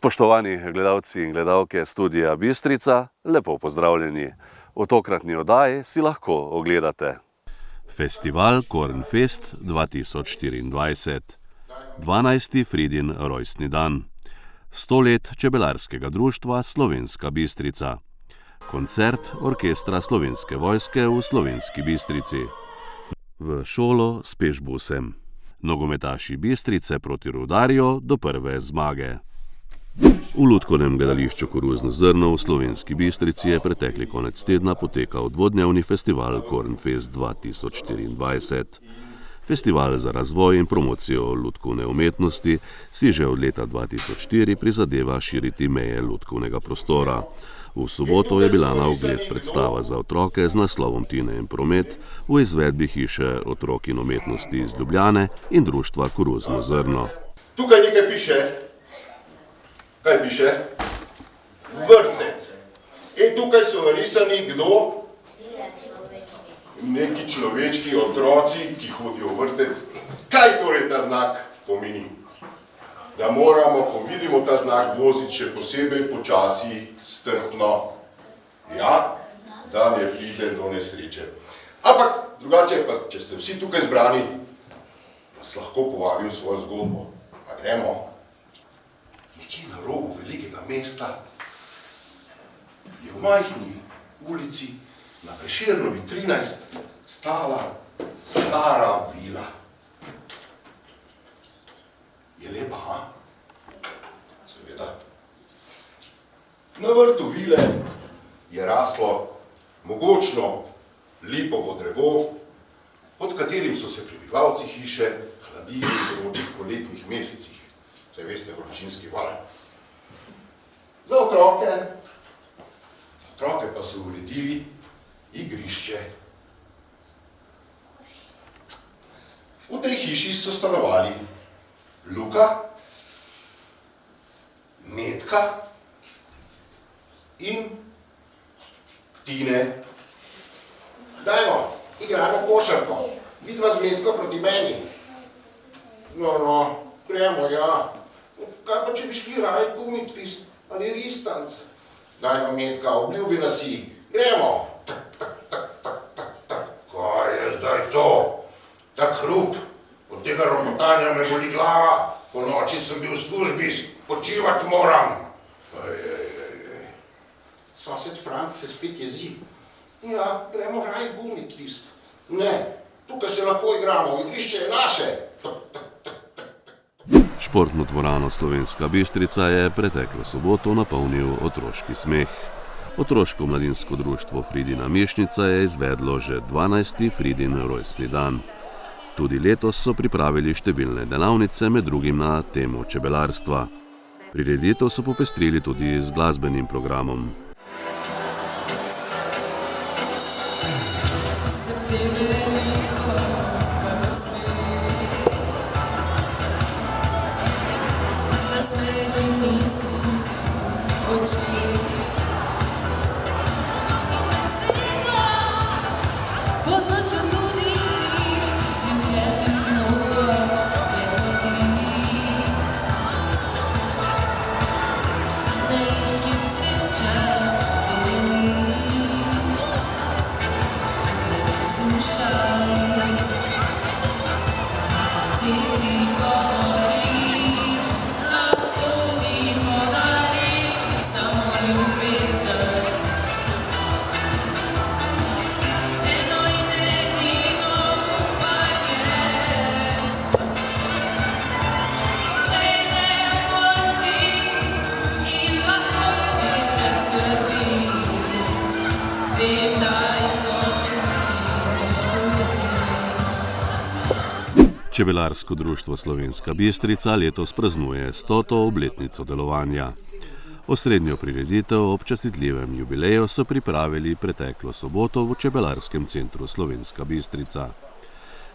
Spoštovani gledalci in gledalke Studia Bistrica, lepo pozdravljeni. V tokratni oddaji si lahko ogledate Festival Kornfest 2024, 12. Fridin rojstni dan, 100 let čebelarskega društva Slovenska Bistrica, koncert orkestra Slovenske vojske v Slovenski Bistrici, v šolo s pešbusem, nogometaši Bistrice proti Rudarju do prve zmage. V lutkovnem gledališču Koruzno zrno v Slovenski Bistrici je pretekli konec tedna potekal dvodnevni festival Kornfest 2024. Festival za razvoj in promocijo lutkovne umetnosti si že od leta 2004 prizadeva širiti meje lutkovnega prostora. V soboto je bila na ogled predstava za otroke z naslovom Tine in promet v izvedbi Hiše otrok in umetnosti iz Ljubljane in društva Koruzno zrno. Tukaj nekaj piše. Kaj piše? Vrtec. In tukaj so narisani kdo? Neki človečki, otroci, ki hodijo v vrtec. Kaj torej ta znak pomeni? Da moramo, ko vidimo ta znak, voziti še posebej počasi, strpno. Ja, da ne pride do nesreče. Ampak drugače, pa, če ste vsi tukaj zbrani, vas lahko povabim svojo zgodbo. A gremo? Nekje na robu velikega mesta je v majhni ulici na Prešernovi 13 stala stara vila. Je lepa, ha? Seveda. Na vrtu vile je raslo mogočno lipovo drevo, pod katerim so se prebivalci hiše hladili v vročih poletnih mesecih. Saj veste, vročinski val. Za otroke pa so uredili igrišče. V tej hiši so stanovali Luka, Metka in Tine. Dajmo, igramo košarko. Vidva z Metko proti meni. No, gremo, ja. Kaj pa, če bi šli raje gumitvist ali ristanc? Dajmo, Metka, obljubi nas si. Gremo. Tak. Kaj je zdaj to? Tak hrup. Od tega ropotanja me boli glava. Po noči sem bil v službi, počivat moram. Sosed Franc se spet jezi. Ja, gremo raje gumitvist. Ne, tukaj se lahko igramo, igrišče je naše. Športno dvorano Slovenska Bistrica je preteklo soboto napolnil otroški smeh. Otroško-mladinsko društvo Fridina Mišnica je izvedlo že 12. Fridin rojstni dan. Tudi letos so pripravili številne delavnice, med drugim na temo čebelarstva. Prireditev so popestrili tudi z glasbenim programom. Čebelarsko društvo Slovenska Bistrica letos praznuje 100. obletnico delovanja. Osrednjo prireditev ob častitljivem jubileju so pripravili preteklo soboto v Čebelarskem centru Slovenska Bistrica.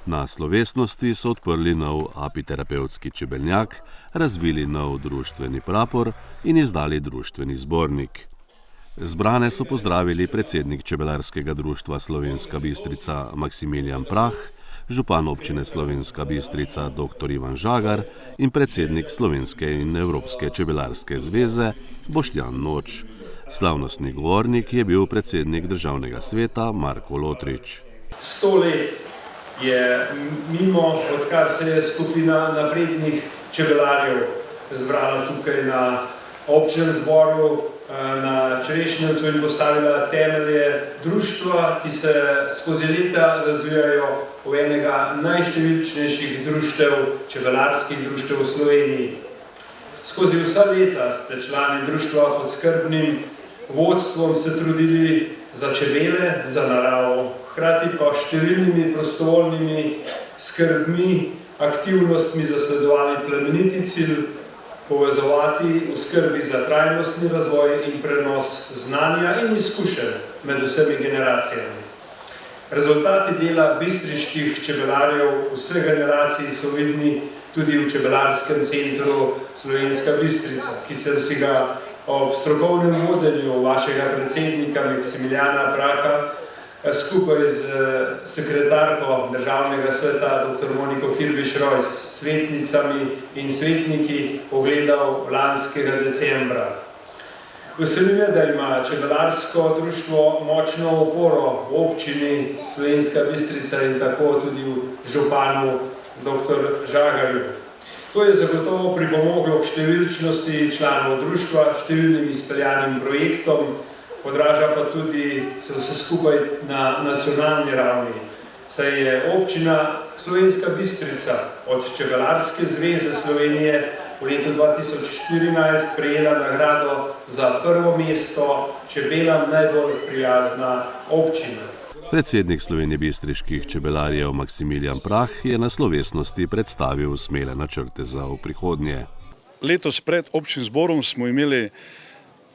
Na slovesnosti so odprli nov apiterapevtski čebeljak, razvili nov društveni prapor in izdali društveni zbornik. Zbrane so pozdravili predsednik Čebelarskega društva Slovenska Bistrica Maksimilijan Prah, župan občine Slovenska Bistrica dr. Ivan Žagar in predsednik Slovenske in Evropske čebelarske zveze Boštjan Noč. Slavnostni govornik je bil predsednik državnega sveta Marko Lotrič. 100 let je mimo, odkar se je skupina naprednih čebelarjev zbrala tukaj na občnem zboru na Črešnjevcu in postavila temelje društva, ki se skozi leta razvijajo v enega najštevilčnejših društev, čebelarskih društev v Sloveniji. Skozi vsa leta ste člani društva pod skrbnim vodstvom se trudili za čebele, za naravo, hkrati pa številnimi prostovoljnimi skrbmi, aktivnostmi zasledovali plemeniti cilj povezovati v skrbi za trajnostni razvoj in prenos znanja in izkušenj med vsemi generacijami. Rezultati dela bistriških čebelarjev vseh generacij so vidni tudi v čebelarskem centru Slovenska Bistrica, ki sem si ga ob strokovnem vodenju vašega predsednika Maksimiljana Praha skupaj z sekretarko državnega sveta dr. Moniko Kirbiš-Rojs, svetnicami in svetniki ogledal lanskega decembra. Veseli me, da ima čebelarsko društvo močno oporo v občini Slovenska Bistrica in tako tudi v županu dr. Žagarju. To je zagotovo pripomoglo k številčnosti članov društva, številnim izpeljanim projektom, odraža pa tudi se vse skupaj na nacionalni ravni, saj je občina Slovenska Bistrica od Čebelarske zveze Slovenije v letu 2014 prejela nagrado za prvo mesto čebelam najbolj prijazna občina. Predsednik slovenjebistriških čebelarjev Maksimilijan Prah je na slovesnosti predstavil smele načrte za v prihodnje. Letos pred občinskim zborom smo imeli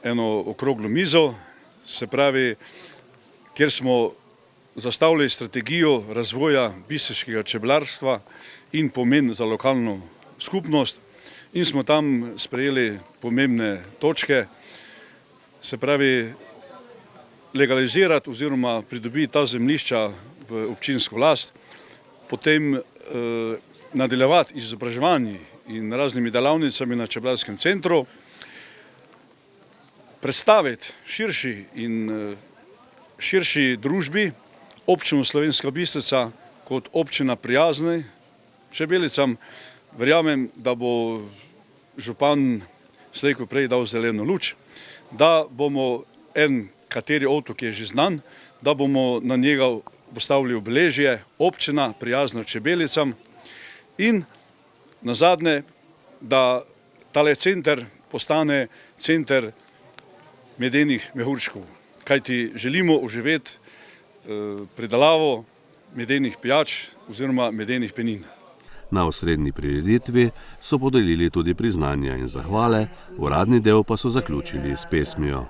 eno okroglo mizo, se pravi, kjer smo zastavili strategijo razvoja bistriškega čebelarstva in pomen za lokalno skupnost in smo tam sprejeli pomembne točke, se pravi, legalizirati oziroma pridobiti ta zemljišča v občinsko last, potem nadaljevati izobraževanje in raznimi delavnicami na čebelarskem centru, predstaviti širši družbi občino Slovenska Bistrica kot občina prijazni čebelicam. Verjamem, da bo župan slej ko prej dal zeleno luč, da bomo kateri otok je že znan, da bomo na njega postavili obeležje občina prijazna čebelicam in nazadnje, da tale center postane center medenih mehurčkov, kajti želimo oživeti pridelavo medenih pijač oziroma medenih penin. Na osrednji prireditvi so podelili tudi priznanja in zahvale, uradni del pa so zaključili s pesmijo.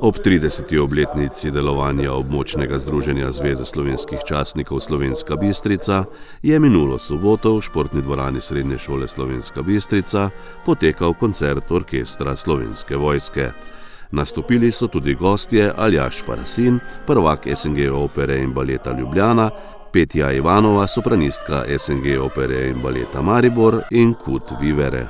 Ob 30. obletnici delovanja območnega združenja Zveze slovenskih častnikov Slovenska Bistrica je minulo soboto v športni dvorani Srednje šole Slovenska Bistrica potekal koncert orkestra Slovenske vojske. Nastopili so tudi gostje Aljaž Farasin, prvak SNG opere in baleta Ljubljana, Petja Ivanova, sopranistka SNG opere in baleta Maribor in Kut Vivere.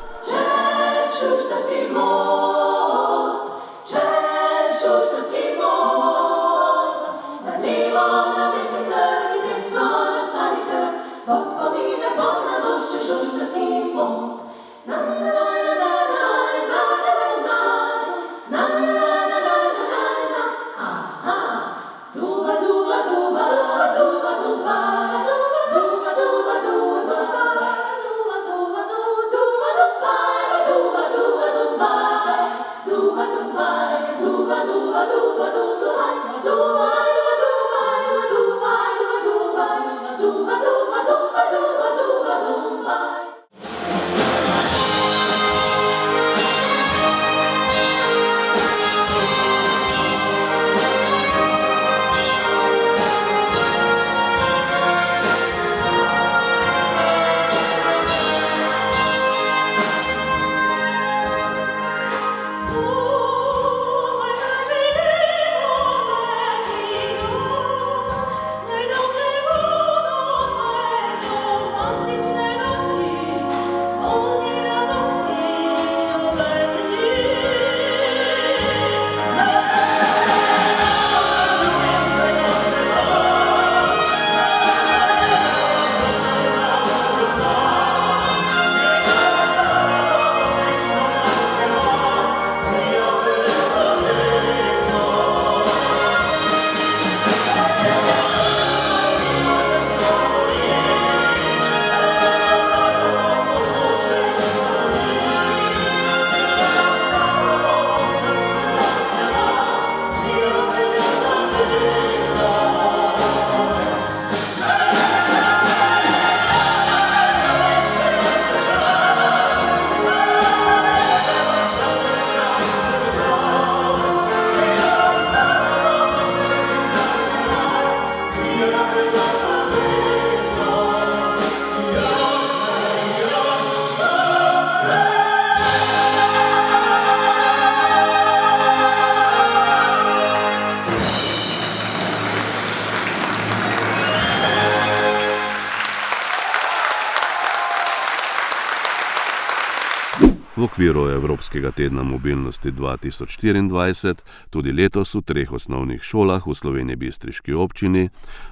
V okviru Evropskega tedna mobilnosti 2024 tudi letos v 3 osnovnih šolah v slovenjebistriški občini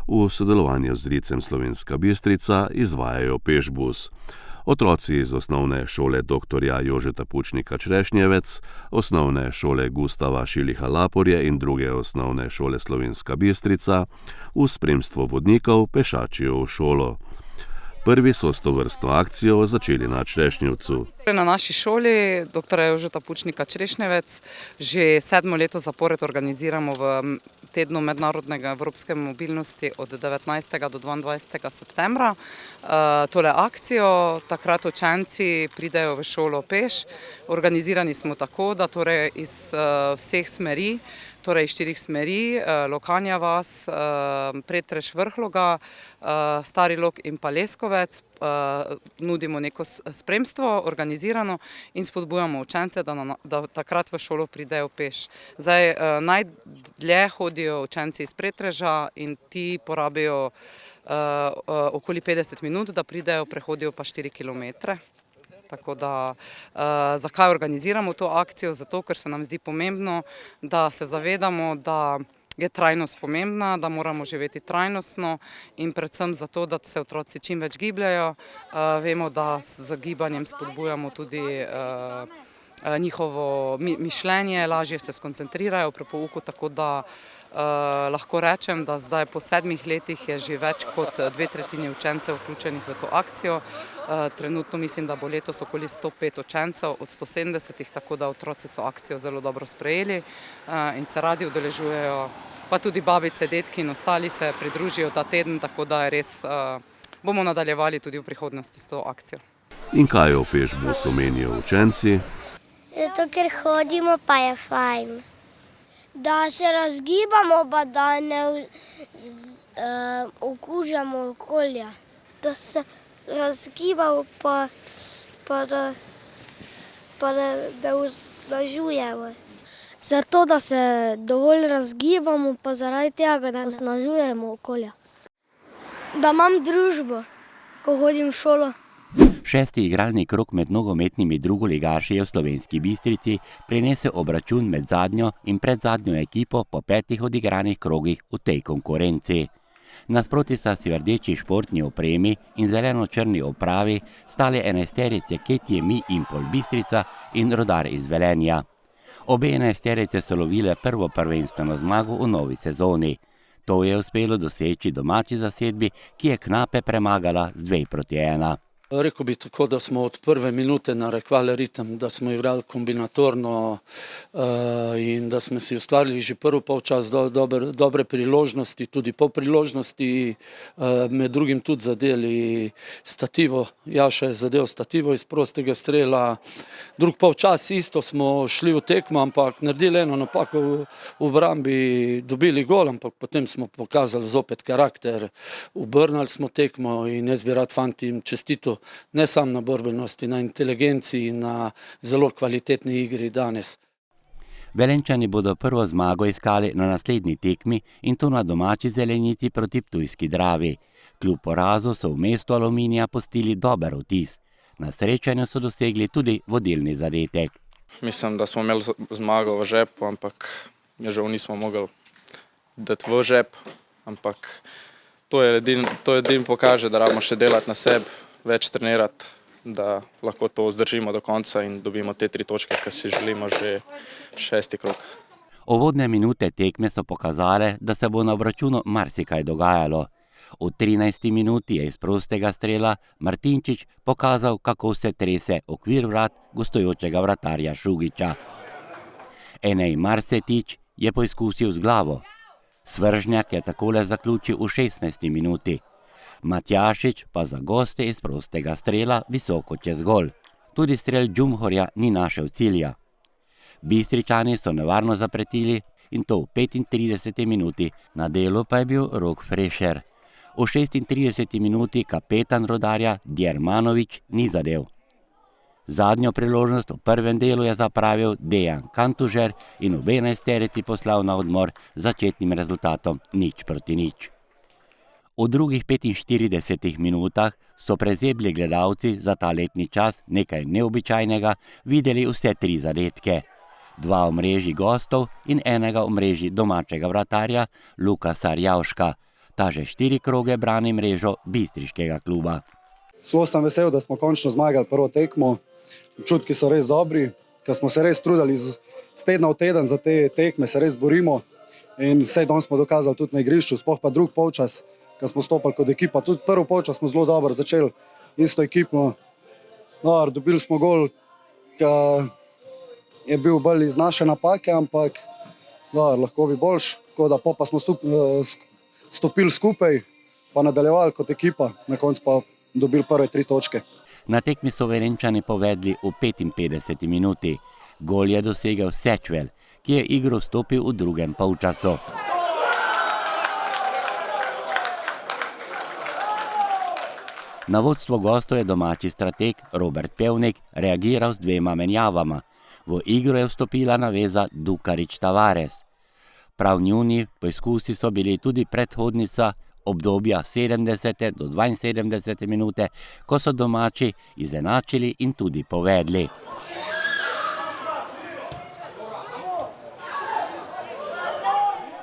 v sodelovanju z Zricem Slovenska Bistrica izvajajo pešbus. Otroci iz osnovne šole dr. Jožeta Pučnika Črešnjevec, osnovne šole Gustava Šiliha Laporje in druge osnovne šole Slovenska Bistrica v spremstvu vodnikov pešačijo v šolo. Prvi so s tovrstno akcijo začeli na Črešnjevcu. Na naši šoli dr. Jožeta Pučnika Črešnjevec že 7. leto zapored organiziramo v tednu mednarodnega evropske mobilnosti od 19. do 22. septembra. Tole akcijo, takrat učenci pridejo v šolo peš. Organizirani smo tako, da torej iz vseh smeri, torej 4 smeri, Lokanja vas, Pretreš Vrhloga, Stari Log in pa Leskovec, nudimo neko spremstvo organizirano in spodbujamo učence, da takrat v šolo pridejo peš. Zdaj, najdlje hodijo učenci iz Pretreža in ti porabijo okoli 50 minut, da pridejo, prehodijo pa 4 kilometre. Tako da, zakaj organiziramo to akcijo? Zato, ker se nam zdi pomembno, da se zavedamo, da je trajnost pomembna, da moramo živeti trajnostno in predvsem zato, da se otroci čim več gibljajo. Vemo, da z gibanjem spodbujamo tudi njihovo mišljenje, lažje se skoncentrirajo pri pouku, tako da lahko rečem, da zdaj po 7 letih je že več kot 2/3 učencev vključenih v to akcijo. Trenutno mislim, da bo letos okoli 105 učencev od 170, tako da otroci so akcijo zelo dobro sprejeli in se radi udeležujejo, pa tudi babice, detki in ostali se pridružijo ta teden, tako da je res, bomo nadaljevali tudi v prihodnosti s to akcijo. In kaj o pešbusu menijo učenci? Zato, ker hodimo, pa je fajn. Da se razgibamo, pa da ne okužamo okolja. Da se razgibamo, pa da osnažujemo. Zato, da se dovolj razgibamo, pa zaradi tega, da osnažujemo okolja. Da imam družbo, ko hodim v šolo. 6. igralni krog med nogometnimi drugoligaši je v Slovenski Bistrici prinesel obračun med zadnjo in predzadnjo ekipo po 5 odigranih krogih v tej konkurenci. Nasproti sta si v rdeči športni opremi in zeleno-črni opravi stale enajsterice Ketje Mi Impol Bistrica in Rudar iz Velenja. Obe enajsterice so lovile prvo prvenstveno zmago v novi sezoni. To je uspelo doseči domači zasedbi, ki je Knape premagala z 2:1. Rekel bi tako, da smo od prve minute narekvali ritem, da smo igrali kombinatorno in da smo si ustvarili že prvi polčas dobre priložnosti, tudi po priložnosti, med drugim tudi zadeli stativo. Jaša je zadel stativo iz prostega strela. Drug polčas isto smo šli v tekmo, ampak naredili eno napako v obrambi, dobili gol, ampak potem smo pokazali zopet karakter, obrnili smo tekmo in jaz bi rad fantim čestitil, ne samo na borbenosti, na inteligenciji in na zelo kvalitetni igri danes. Velenčani bodo prvo zmago iskali na naslednji tekmi in to na domači zelenici proti Ptujski Dravi. Kljub porazu so v mestu Aluminija pustili dober vtis. Na srečanju so dosegli tudi vodilni zadetek. Mislim, da smo imeli zmago v žepu, ampak žal nismo mogli dati v žep, ampak to edino pokaže, da rabimo še delati na sebi, več trenirati, da lahko to zdržimo do konca in dobimo te 3 točke, ki si želimo že 6. krog. Uvodne minute tekme so pokazale, da se bo na obračunu marsikaj dogajalo. V 13. minuti je iz prostega strela Martinčič pokazal, kako se trese okvir vrat gostujočega vratarja Šugiča. Enej Marsetič je poizkusil z glavo. Svržnjak je takole zaključil v 16. minuti. Matjašič pa za goste iz prostega strela visoko čez gol. Tudi strel Džumhorja ni našel cilja. Bistričani so nevarno zapretili in to v 35. minuti, na delu pa je bil Rok Frešer. V 36. minuti kapetan Rudarja Djermanović ni zadel. Zadnjo priložnost v prvem delu je zapravil Dejan Kantužer in obe enajsterici poslal na odmor z začetnim rezultatom 0:0. V drugih 45 minutah so prezebli gledalci za ta letni čas nekaj neobičajnega videli vse 3 zadetke. 2 v mreži gostov in enega v mreži domačega vratarja Lukasa Rjavška. Ta že 4 kroge brani mrežo bistriškega kluba. Zelo sem vesel, da smo končno zmagali prvo tekmo. Občutki so res dobri, ker smo se res trudili z tedna v teden za te tekme, se res borimo. In vse danes smo dokazali tudi na igrišču, sploh pa drug polčas, ko smo stopili kot ekipa. Tudi prvi polčas smo zelo dobro začeli isto ekipo. No, dobili smo gol, ki je bil bolj iz naše napake, ampak lahko bi boljš. Tako da pa smo stopili skupaj, pa nadaljevali kot ekipa, na koncu pa dobili prve 3 točke. Na tekmi so Velenčani povedli v 55. minuti. Gol je dosegel Sečvel, ki je igro vstopil v drugem polčasu. Na vodstvo gostov je domači strateg Robert Pevnik reagiral z 2 menjavama. V igro je vstopila naveza Dukarič Tavares. Prav njuni poizkusi so bili tudi predhodnica obdobja 70. do 72. minute, ko so domači izenačili in tudi povedli.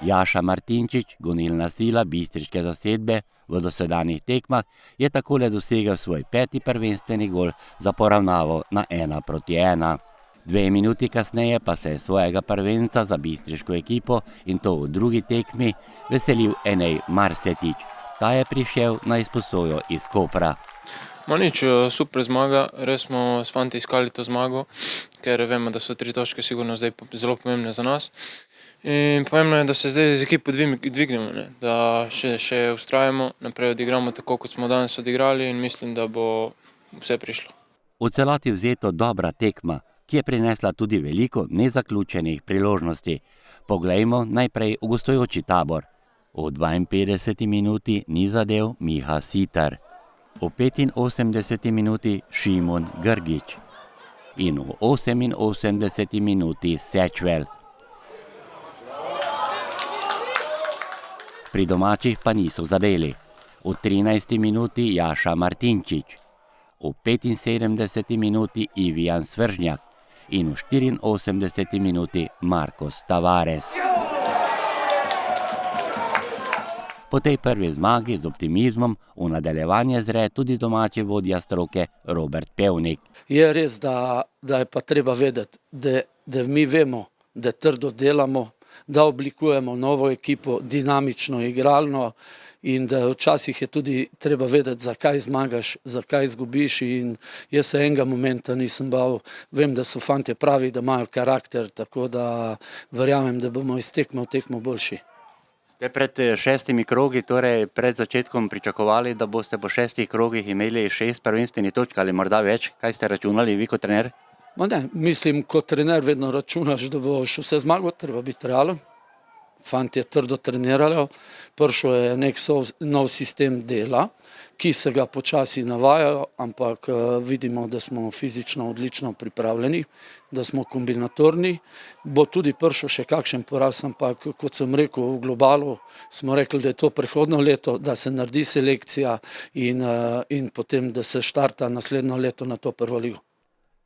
Jaša Martinčič, gonilna sila bistriške zasedbe v dosedanjih tekmah, je takole dosegel svoj 5. prvenstveni gol za poravnavo na 1:1. 2 minuti kasneje pa se je svojega prvenca za bistriško ekipo in to v drugi tekmi veselil Enej Marsetič. Ta je prišel na izposojo iz Kopra. Nič, super zmaga, res smo s fanti iskali to zmago, ker vemo, da so 3 točke sigurno zdaj zelo pomembne za nas. In pomembno je, da se zdaj z ekipo dvignemo, da še ustrajamo, naprej odigramo tako, kot smo danes odigrali in mislim, da bo vse prišlo. V celoti vzeto dobra tekma, ki je prinesla tudi veliko nezaključenih priložnosti. Poglejmo najprej v gostujoči tabor. V 52. minuti ni zadev Miha Sitar, v 85. minuti Šimon Grgić in v 88. minuti Sečvel. Pri domačih pa niso zadeli. V 13. minuti Jaša Martinčič, v 75. minuti Ivijan Svržnjak in v 84. minuti Marcos Tavares. Po tej prvi zmagi z optimizmom v nadaljevanje zre tudi domači vodja stroke Robert Pevnik. Je res, da je pa treba vedeti, da mi vemo, da trdo delamo, da oblikujemo novo ekipo, dinamično, igralno in da včasih je tudi treba vedeti, zakaj zmagaš, zakaj izgubiš in jaz se enega momenta nisem bal. Vem, da so fantje pravi, da imajo karakter, tako da verjamem, da bomo iz tekme v tekmo boljši. Ste pred 6 krogi, torej pred začetkom pričakovali, da boste po 6 krogih imeli 6 prvenstvenih točk ali morda več? Kaj ste računali vi kot trener? Ne, mislim, kot trener vedno računaš, da boš vse zmagal, treba biti realen. Fantje trdo trenirajo, prišel je nek nov sistem dela, ki se ga počasi navajajo, ampak vidimo, da smo fizično odlično pripravljeni, da smo kombinatorni. Bo tudi prišel še kakšen poraz, ampak kot sem rekel, v globalu smo rekli, da je to prehodno leto, da se naredi selekcija in potem, da se štarta naslednjo leto na to prvo ligo.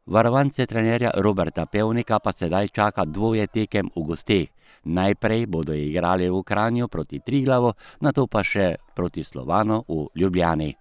Varovance trenerja Roberta Pevnika pa sedaj čaka dvoje tekem v gosteh. Najprej bodo igrali v Kranju proti Triglavu, nato pa še proti Slovanu v Ljubljani.